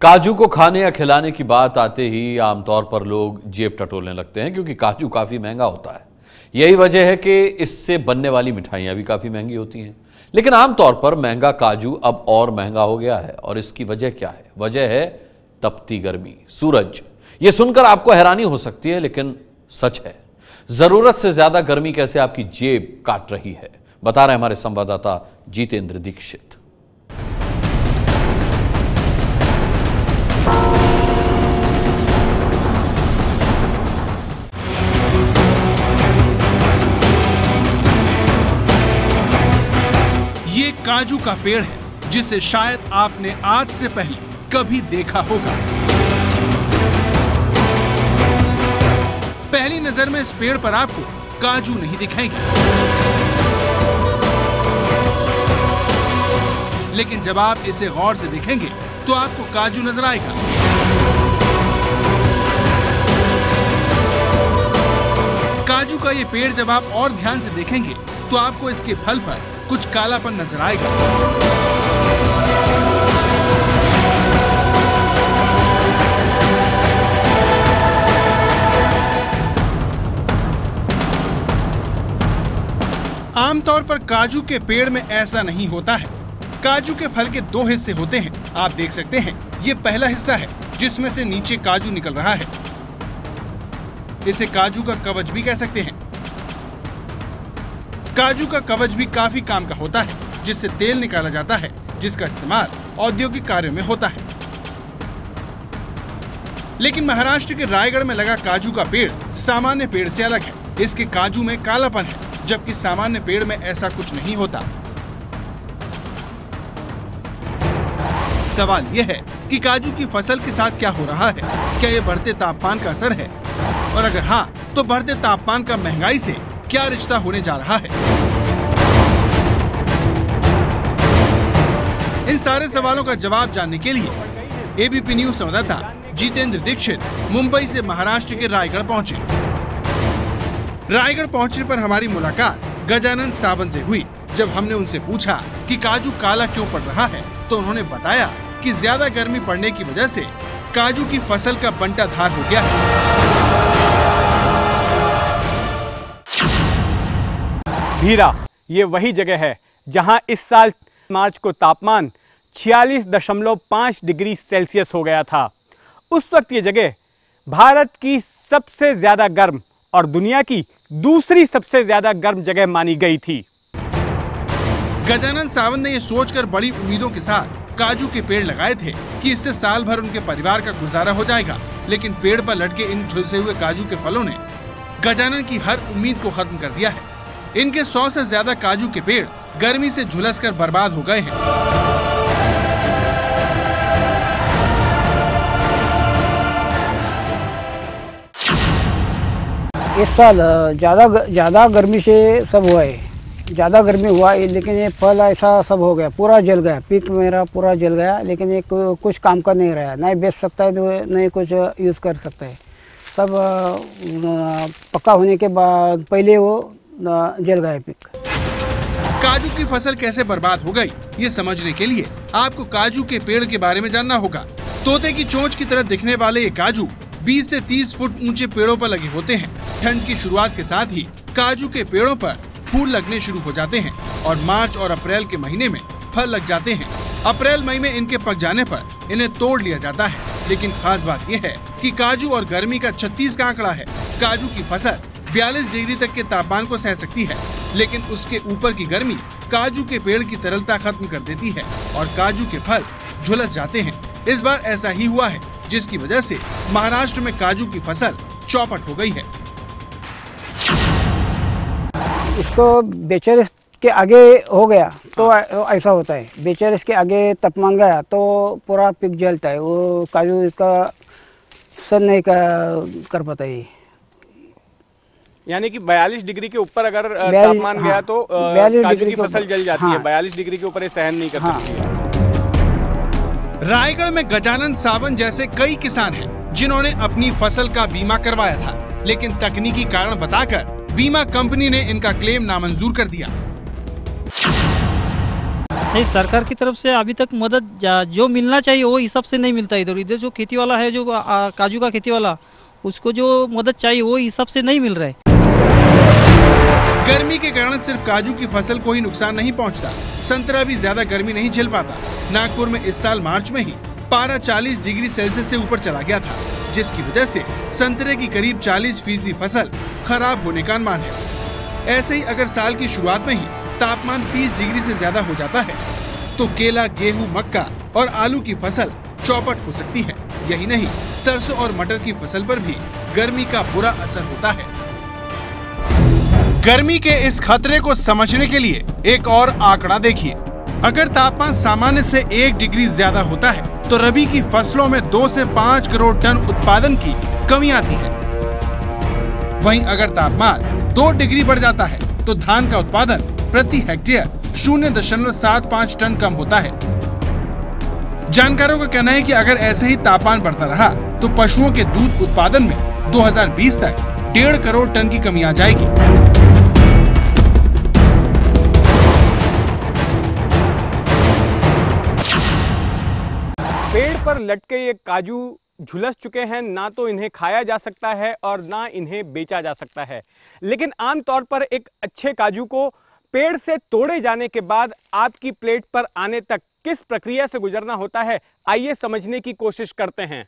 काजू को खाने या खिलाने की बात आते ही आमतौर पर लोग जेब टटोलने लगते हैं क्योंकि काजू काफ़ी महंगा होता है। यही वजह है कि इससे बनने वाली मिठाइयाँ भी काफ़ी महंगी होती हैं। लेकिन आमतौर पर महंगा काजू अब और महंगा हो गया है और इसकी वजह क्या है? वजह है तपती गर्मी, सूरज। ये सुनकर आपको हैरानी हो सकती है लेकिन सच है। ज़रूरत से ज़्यादा गर्मी कैसे आपकी जेब काट रही है, बता रहे हमारे संवाददाता जितेंद्र दीक्षित। ये काजू का पेड़ है जिसे शायद आपने आज से पहले कभी देखा होगा। पहली नजर में इस पेड़ पर आपको काजू नहीं दिखाएंगे, लेकिन जब आप इसे गौर से देखेंगे तो आपको काजू नजर आएगा। काजू का ये पेड़ जब आप और ध्यान से देखेंगे तो आपको इसके फल पर कुछ कालापन नजर आएगा। आमतौर पर काजू के पेड़ में ऐसा नहीं होता है। काजू के फल के दो हिस्से होते हैं। आप देख सकते हैं, ये पहला हिस्सा है जिसमें से नीचे काजू निकल रहा है। इसे काजू का कवच भी कह सकते हैं। काजू का कवच भी काफी काम का होता है, जिससे तेल निकाला जाता है, जिसका इस्तेमाल औद्योगिक कार्यों में होता है। लेकिन महाराष्ट्र के रायगढ़ में लगा काजू का पेड़ सामान्य पेड़ से अलग है। इसके काजू में कालापन है, जबकि सामान्य पेड़ में ऐसा कुछ नहीं होता। सवाल यह है कि काजू की फसल के साथ क्या हो रहा है? क्या ये बढ़ते तापमान का असर है? और अगर हाँ, तो बढ़ते तापमान का महंगाई से क्या रिश्ता होने जा रहा है? इन सारे सवालों का जवाब जानने के लिए एबीपी न्यूज संवाददाता जितेंद्र दीक्षित मुंबई से महाराष्ट्र के रायगढ़ पहुंचे। रायगढ़ पहुंचने पर हमारी मुलाकात गजानन सावंत से हुई। जब हमने उनसे पूछा कि काजू काला क्यों पड़ रहा है, तो उन्होंने बताया कि ज्यादा गर्मी पड़ने की वजह से काजू की फसल का बंटाधार हो गया है। धीरा, ये वही जगह है जहां इस साल मार्च को तापमान 46.5 डिग्री सेल्सियस हो गया था। उस वक्त ये जगह भारत की सबसे ज्यादा गर्म और दुनिया की दूसरी सबसे ज्यादा गर्म जगह मानी गई थी। गजानन सावंत ने ये सोचकर बड़ी उम्मीदों के साथ काजू के पेड़ लगाए थे कि इससे साल भर उनके परिवार का गुजारा हो जाएगा। लेकिन पेड़ पर लटके इन झुलसे हुए काजू के फलों ने गजानन की हर उम्मीद को खत्म कर दिया है। इनके 100 से ज्यादा काजू के पेड़ गर्मी से झुलसकर बर्बाद हो गए हैं। इस साल ज्यादा गर्मी से सब हुआ है, ज्यादा गर्मी हुआ है, लेकिन ये फल ऐसा सब हो गया, पूरा जल गया। पीक मेरा पूरा जल गया, लेकिन ये कुछ काम का नहीं रहा, नहीं बेच सकता है तो नहीं कुछ यूज कर सकता है। सब पक्का होने के बाद पहले वो जल गया पीक। काजू की फसल कैसे बर्बाद हो गई, ये समझने के लिए आपको काजू के पेड़ के बारे में जानना होगा। तोते की चोंच की तरह दिखने वाले ये काजू 20 से 30 फुट ऊंचे पेड़ों पर लगे होते हैं। ठंड की शुरुआत के साथ ही काजू के पेड़ों पर फूल लगने शुरू हो जाते हैं और मार्च और अप्रैल के महीने में फल लग जाते हैं। अप्रैल मई में इनके पक जाने पर इन्हें तोड़ लिया जाता है। लेकिन खास बात यह है कि काजू और गर्मी का 36 का आंकड़ा है। काजू की फसल 42 डिग्री तक के तापमान को सह सकती है, लेकिन उसके ऊपर की गर्मी काजू के पेड़ की तरलता खत्म कर देती है और काजू के फल झुलस जाते हैं। इस बार ऐसा ही हुआ है, जिसकी वजह से महाराष्ट्र में काजू की फसल चौपट हो गई है। इसको बेचारिस के आगे हो गया तो ऐसा होता है। बेचारिस के आगे तापमान गया तो पूरा पीक जलता है। वो काजू इसका सर नहीं कर पाता है। यानी कि 42 डिग्री के ऊपर अगर तापमान गया तो काजू की फसल जल जाती है। 42 डिग्री के ऊपर ये सहन नहीं कर सकती है। रायगढ़ में गजानन सावंत जैसे कई किसान हैं जिन्होंने अपनी फसल का बीमा करवाया था, लेकिन तकनीकी कारण बताकर बीमा कंपनी ने इनका क्लेम नामंजूर कर दिया। नहीं, सरकार की तरफ से अभी तक मदद जो मिलना चाहिए वो हिसाब से नहीं मिलता। इधर इधर जो खेती वाला है, जो काजू का खेती वाला, उसको जो मदद चाहिए वो हिसाब से नहीं मिल रहा है। गर्मी के कारण सिर्फ काजू की फसल को ही नुकसान नहीं पहुंचता, संतरा भी ज्यादा गर्मी नहीं झेल पाता। नागपुर में इस साल मार्च में ही पारा 40 डिग्री सेल्सियस से ऊपर चला गया था, जिसकी वजह से संतरे की करीब 40% फसल खराब होने का अनुमान है। ऐसे ही अगर साल की शुरुआत में ही तापमान 30 डिग्री से ज्यादा हो जाता है तो केला, गेहूं, मक्का और आलू की फसल चौपट हो सकती है। यही नहीं, सरसों और मटर की फसल पर भी गर्मी का बुरा असर होता है। गर्मी के इस खतरे को समझने के लिए एक और आंकड़ा देखिए। अगर तापमान सामान्य से 1 डिग्री ज्यादा होता है तो रबी की फसलों में 2 से 5 करोड़ टन उत्पादन की कमी आती है। वहीं अगर तापमान 2 डिग्री बढ़ जाता है तो धान का उत्पादन प्रति हेक्टेयर 0.75 टन कम होता है। जानकारों का कहना है कि अगर ऐसे ही तापमान बढ़ता रहा तो पशुओं के दूध उत्पादन में 2020 तक 1.5 करोड़ टन की कमी आ जाएगी। पेड़ पर लटके ये काजू झुलस चुके हैं, ना तो इन्हें खाया जा सकता है और ना इन्हें बेचा जा सकता है। लेकिन आमतौर पर एक अच्छे काजू को पेड़ से तोड़े जाने के बाद आपकी प्लेट पर आने तक किस प्रक्रिया से गुजरना होता है, आइए समझने की कोशिश करते हैं।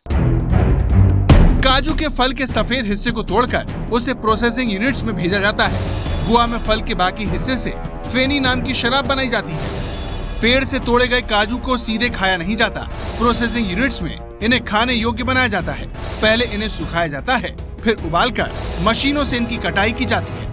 काजू के फल के सफेद हिस्से को तोड़कर उसे प्रोसेसिंग यूनिट्स में भेजा जाता है। गोवा में फल के बाकी हिस्से से फेनी नाम की शराब बनाई जाती है। पेड़ से तोड़े गए काजू को सीधे खाया नहीं जाता, प्रोसेसिंग यूनिट्स में इन्हें खाने योग्य बनाया जाता है। पहले इन्हें सुखाया जाता है, फिर उबालकर मशीनों से इनकी कटाई की जाती है।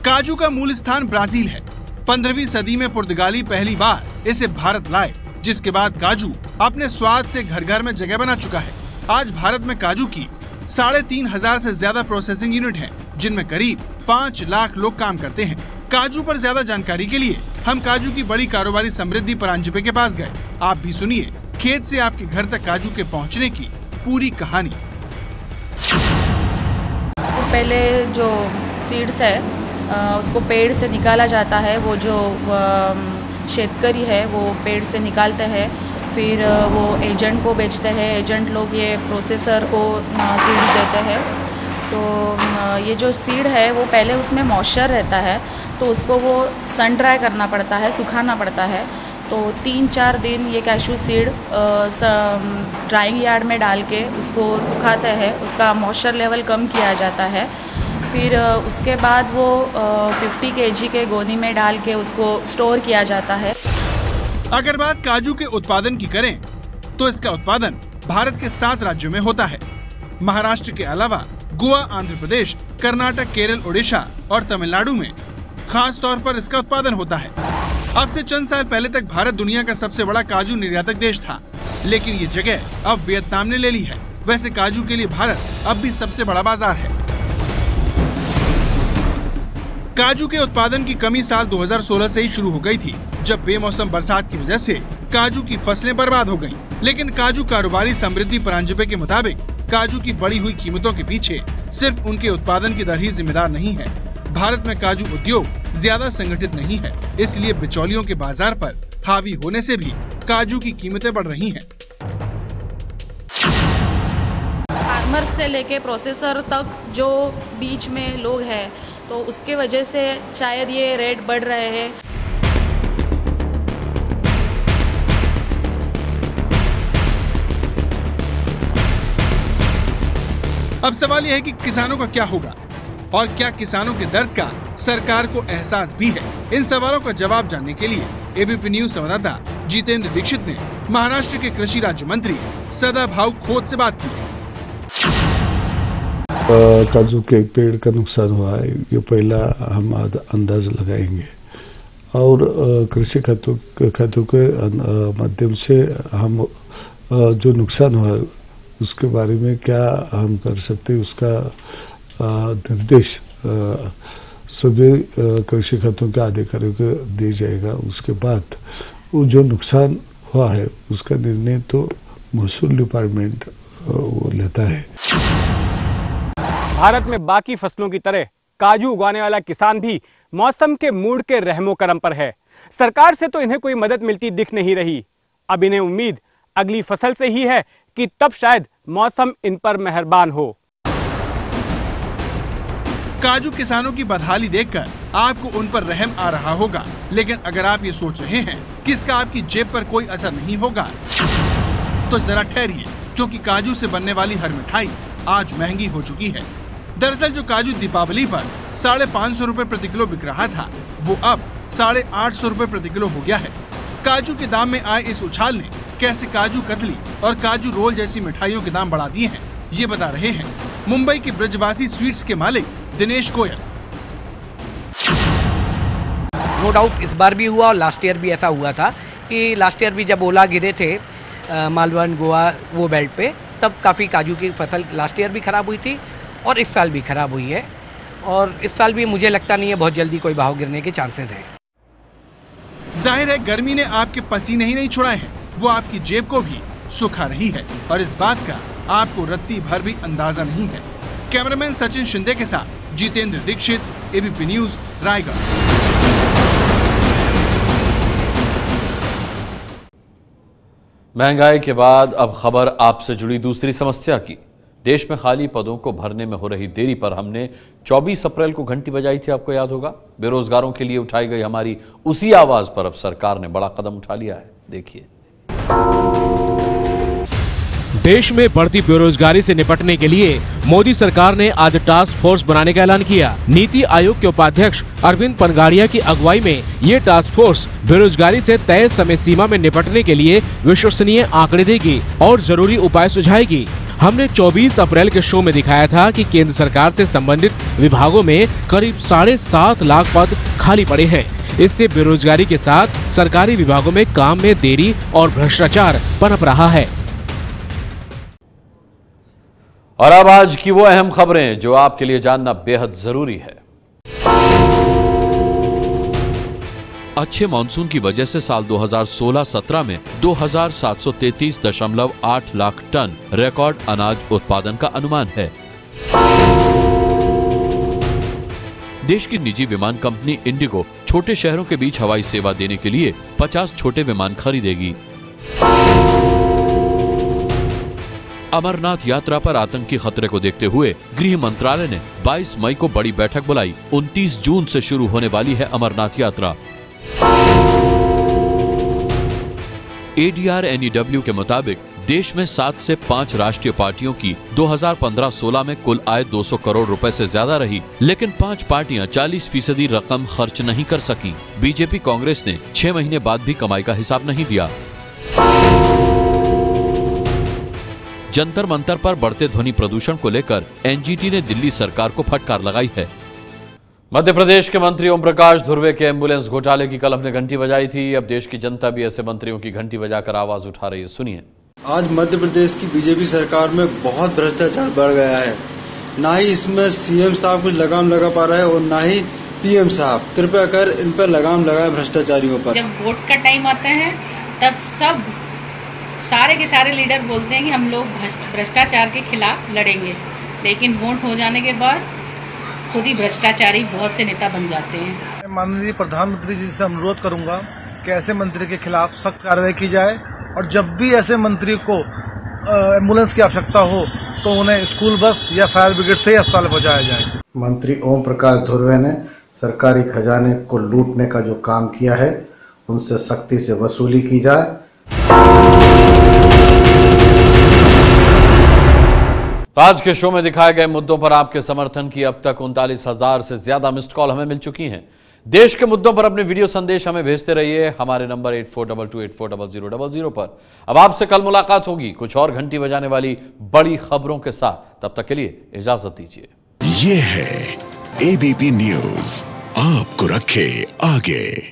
काजू का मूल स्थान ब्राजील है। 15वीं सदी में पुर्तगाली पहली बार इसे भारत लाए, जिसके बाद काजू अपने स्वाद से घर घर में जगह बना चुका है। आज भारत में काजू की 3,500 से ज्यादा प्रोसेसिंग यूनिट हैं, जिनमें करीब 5 लाख लोग काम करते हैं। काजू पर ज्यादा जानकारी के लिए हम काजू की बड़ी कारोबारी समृद्धि परांजपे के पास गए। आप भी सुनिए खेत से आपके घर तक काजू के पहुंचने की पूरी कहानी। पहले जो सीड्स है उसको पेड़ से निकाला जाता है। वो जो शेतकरी है वो पेड़ से निकालते हैं, फिर वो एजेंट को बेचते हैं। एजेंट लोग ये प्रोसेसर को सीड्स देते हैं। तो ये जो सीड है वो पहले उसमें मॉइस्चर रहता है, तो उसको वो सन ड्राई करना पड़ता है, सुखाना पड़ता है। तो 3-4 दिन ये कैशू सीड ड्राइंग यार्ड में डाल के उसको सुखाते हैं। उसका मॉइस्चर लेवल कम किया जाता है। फिर उसके बाद वो 50 kg के गोनी में डाल के उसको स्टोर किया जाता है। अगर बात काजू के उत्पादन की करें तो इसका उत्पादन भारत के 7 राज्यों में होता है। महाराष्ट्र के अलावा गोवा, आंध्र प्रदेश, कर्नाटक, केरल, ओडिशा और तमिलनाडु में खास तौर पर इसका उत्पादन होता है। अब से चंद साल पहले तक भारत दुनिया का सबसे बड़ा काजू निर्यातक देश था, लेकिन ये जगह अब वियतनाम ने ले ली है। वैसे काजू के लिए भारत अब भी सबसे बड़ा बाजार है। काजू के उत्पादन की कमी साल 2016 से ही शुरू हो गई थी, जब बेमौसम बरसात की वजह से काजू की फसलें बर्बाद हो गईं। लेकिन काजू कारोबारी समृद्धि परांजपे के मुताबिक काजू की बढ़ी हुई कीमतों के पीछे सिर्फ उनके उत्पादन की दर ही जिम्मेदार नहीं है। भारत में काजू उद्योग ज्यादा संगठित नहीं है, इसलिए बिचौलियों के बाजार पर हावी होने से भी काजू की कीमतें बढ़ रही हैं। फार्मर से लेके प्रोसेसर तक जो बीच में लोग हैं, तो उसके वजह से शायद ये रेट बढ़ रहे हैं। अब सवाल यह है कि किसानों का क्या होगा और क्या किसानों के दर्द का सरकार को एहसास भी है। इन सवालों का जवाब जानने के लिए एबीपी न्यूज संवाददाता जितेंद्र दीक्षित ने महाराष्ट्र के कृषि राज्य मंत्री सदाभाऊ खोत से बात की। काजू के पेड़ का नुकसान हुआ है, ये पहला हम अंदाज लगाएंगे और कृषि खातों के माध्यम से हम जो नुकसान हुआ है उसके बारे में क्या हम कर सकते हैं, उसका निर्देश सभी कृषि खातों के अधिकारियों को दिया जाएगा। उसके बाद वो जो नुकसान हुआ है उसका निर्णय तो महसूल डिपार्टमेंट वो लेता है। भारत में बाकी फसलों की तरह काजू उगाने वाला किसान भी मौसम के मूड के रहमो करम पर है। सरकार से तो इन्हें कोई मदद मिलती दिख नहीं रही। अब इन्हें उम्मीद अगली फसल से ही है कि तब शायद मौसम इन पर मेहरबान हो। काजू किसानों की बदहाली देखकर आपको उन पर रहम आ रहा होगा, लेकिन अगर आप ये सोच रहे हैं कि इसका आपकी जेब पर कोई असर नहीं होगा तो जरा ठहरिए, क्योंकि काजू से बनने वाली हर मिठाई आज महंगी हो चुकी है। दरअसल जो काजू दीपावली पर 550 रुपए प्रति किलो बिक रहा था, वो अब 850 रुपए प्रति किलो हो गया है। काजू के दाम में आए इस उछाल ने कैसे काजू कतली और काजू रोल जैसी मिठाइयों के दाम बढ़ा दिए हैं, ये बता रहे हैं मुंबई के ब्रजवासी स्वीट्स के मालिक दिनेश गोयल। नो डाउट इस बार भी हुआ और लास्ट ईयर भी ऐसा हुआ था कि लास्ट ईयर भी जब ओला गिरे थे मालवन गोवा वो बेल्ट पे, तब काफ़ी काजू की फसल लास्ट ईयर भी खराब हुई थी और इस साल भी खराब हुई है। और इस साल भी मुझे लगता नहीं है बहुत जल्दी कोई भाव गिरने के चांसेस हैं। जाहिर है गर्मी ने आपके पसीने ही नहीं छुड़ाए हैं, वो आपकी जेब को भी सुखा रही है और इस बात का आपको रत्ती भर भी अंदाजा नहीं है। कैमरामैन सचिन शिंदे के साथ जितेंद्र दीक्षित, एबीपी न्यूज, रायगढ़। महंगाई के बाद अब खबर आपसे जुड़ी दूसरी समस्या की। देश में खाली पदों को भरने में हो रही देरी पर हमने 24 अप्रैल को घंटी बजाई थी, आपको याद होगा। बेरोजगारों के लिए उठाई गई हमारी उसी आवाज पर अब सरकार ने बड़ा कदम उठा लिया है, देखिए। देश में बढ़ती बेरोजगारी से निपटने के लिए मोदी सरकार ने आज टास्क फोर्स बनाने का ऐलान किया। नीति आयोग के उपाध्यक्ष अरविंद पनगाड़िया की अगुवाई में ये टास्क फोर्स बेरोजगारी से तय समय सीमा में निपटने के लिए विश्वसनीय आंकड़े देगी और जरूरी उपाय सुझाएगी। हमने 24 अप्रैल के शो में दिखाया था कि केंद्र सरकार से संबंधित विभागों में करीब 7.5 लाख पद खाली पड़े हैं। इससे बेरोजगारी के साथ सरकारी विभागों में काम में देरी और भ्रष्टाचार पनप रहा है। और अब आज की वो अहम खबरें जो आपके लिए जानना बेहद जरूरी है। अच्छे मानसून की वजह से साल 2016-17 में 2733.8 लाख टन रिकॉर्ड अनाज उत्पादन का अनुमान है। देश की निजी विमान कंपनी इंडिगो छोटे शहरों के बीच हवाई सेवा देने के लिए 50 छोटे विमान खरीदेगी। अमरनाथ यात्रा पर आतंकी खतरे को देखते हुए गृह मंत्रालय ने 22 मई को बड़ी बैठक बुलाई। 29 जून से शुरू होने वाली है अमरनाथ यात्रा। ADR-NEW के मुताबिक देश में 7 से 5 राष्ट्रीय पार्टियों की 2015-16 में कुल आय 200 करोड़ रुपए से ज्यादा रही, लेकिन 5 पार्टियां 40% रकम खर्च नहीं कर सकी। बीजेपी कांग्रेस ने 6 महीने बाद भी कमाई का हिसाब नहीं दिया। जंतर मंतर पर बढ़ते ध्वनि प्रदूषण को लेकर एनजीटी ने दिल्ली सरकार को फटकार लगाई है। मध्य प्रदेश के मंत्री ओम प्रकाश धुर्वे के एम्बुलेंस घोटाले की कल हमने घंटी बजाई थी। अब देश की जनता भी ऐसे मंत्रियों की घंटी बजाकर आवाज उठा रही है, सुनिए। आज मध्य प्रदेश की बीजेपी सरकार में बहुत भ्रष्टाचार बढ़ गया है। ना ही इसमें सीएम साहब कुछ लगाम लगा पा रहे हैं और ना ही पीएम साहब। कृपया कर इन पर लगाम लगाए भ्रष्टाचारियों पर। जब वोट का टाइम आता है तब सारे के सारे लीडर बोलते हैं कि हम लोग भ्रष्टाचार के खिलाफ लड़ेंगे, लेकिन वोट हो जाने के बाद खुद ही भ्रष्टाचारी बहुत से नेता बन जाते हैं। माननीय प्रधानमंत्री जी से अनुरोध करूंगा कि ऐसे मंत्री के खिलाफ सख्त कार्रवाई की जाए और जब भी ऐसे मंत्री को एम्बुलेंस की आवश्यकता हो तो उन्हें स्कूल बस या फायर ब्रिगेड से अस्पताल पहुंचाया जाए। मंत्री ओम प्रकाश धुर्वे ने सरकारी खजाने को लूटने का जो काम किया है उनसे सख्ती से वसूली की जाए। आज के शो में दिखाए गए मुद्दों पर आपके समर्थन की अब तक 39,000 से ज्यादा मिस्ड कॉल हमें मिल चुकी हैं। देश के मुद्दों पर अपने वीडियो संदेश हमें भेजते रहिए हमारे नंबर 8422840000 पर। अब आपसे कल मुलाकात होगी कुछ और घंटी बजाने वाली बड़ी खबरों के साथ। तब तक के लिए इजाजत दीजिए। ये है एबीपी न्यूज, आपको रखे आगे।